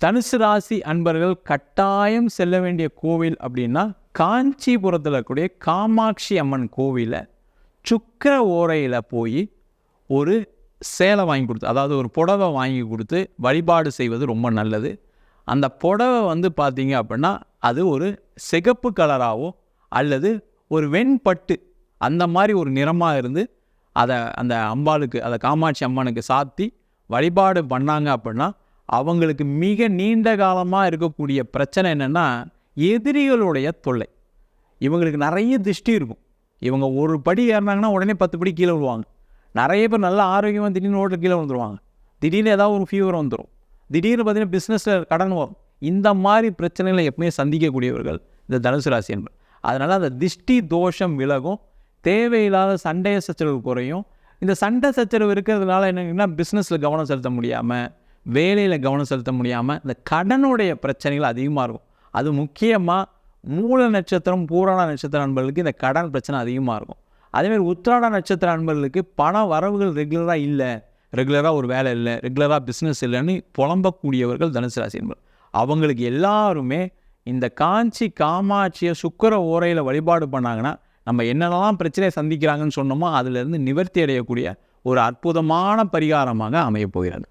தனுசு ராசி அன்பர்கள் கட்டாயம் செல்ல வேண்டிய கோவில் அப்படின்னா காஞ்சிபுரத்தில் இருக்கக்கூடிய காமாட்சி அம்மன் கோவிலை சுக்கிர ஓரையில் போய் ஒரு சேலை வாங்கி கொடுத்து, அதாவது ஒரு புடவை வாங்கி கொடுத்து வழிபாடு செய்வது ரொம்ப நல்லது. அந்த புடவை பார்த்தீங்க அப்படின்னா அது ஒரு சிகப்பு கலராகவோ அல்லது ஒரு வெண்பட்டு அந்த மாதிரி ஒரு நிறமாக இருந்து அதை அந்த அம்பாளுக்கு, அதை காமாட்சி அம்மனுக்கு சாத்தி வழிபாடு பண்ணாங்க அப்படின்னா அவங்களுக்கு மிக நீண்ட காலமாக இருக்கக்கூடிய பிரச்சனை என்னென்னா எதிரிகளுடைய தொல்லை. இவங்களுக்கு நிறைய திருஷ்டி இருக்கும். இவங்க ஒரு படி ஏறினாங்கன்னா உடனே 10 படி கீழே விழுவாங்க. நிறைய பேர் நல்ல ஆரோக்கியமாக திடீர்னு ஓட்டில் கீழே வந்துடுவாங்க. திடீர்னு ஏதாவது ஒரு ஃபீவர் வந்துடும். திடீர்னு பார்த்தீங்கன்னா பிஸ்னஸில் கடன் வரும். இந்த மாதிரி பிரச்சனைகளை எப்பவுமே சந்திக்கக்கூடியவர்கள் இந்த தனுசு ராசி என்பது. அதனால் அந்த திஷ்டி தோஷம் விலகும், தேவையில்லாத சண்டை சச்சரவு குறையும். இந்த சண்டை சச்சரவு இருக்கிறதுனால என்னன்னா பிஸ்னஸில் கவனம் செலுத்த முடியாமல், வேலையில் கவனம் செலுத்த முடியாமல் இந்த கடனுடைய பிரச்சனைகள் அதிகமாக இருக்கும். அது முக்கியமாக மூல நட்சத்திரம் பூராட நட்சத்திர நண்பர்களுக்கு இந்த கடன் பிரச்சனை அதிகமாக இருக்கும். அதேமாதிரி உத்திராட நட்சத்திர நண்பர்களுக்கு பண வரவுகள் ரெகுலராக இல்லை, ரெகுலராக ஒரு வேலை இல்லை, ரெகுலராக பிஸ்னஸ் இல்லைன்னு புலம்பக்கூடியவர்கள் தனுசு ராசி என்பது. அவங்களுக்கு எல்லாருமே இந்த காஞ்சி காமாட்சியை சுக்கிர ஓரையில் வழிபாடு பண்ணாங்கன்னா நம்ம என்னென்னலாம் பிரச்சனையை சந்திக்கிறாங்கன்னு சொன்னோமோ அதிலிருந்து நிவர்த்தி அடையக்கூடிய ஒரு அற்புதமான பரிகாரமாக அமையப் போகிறது.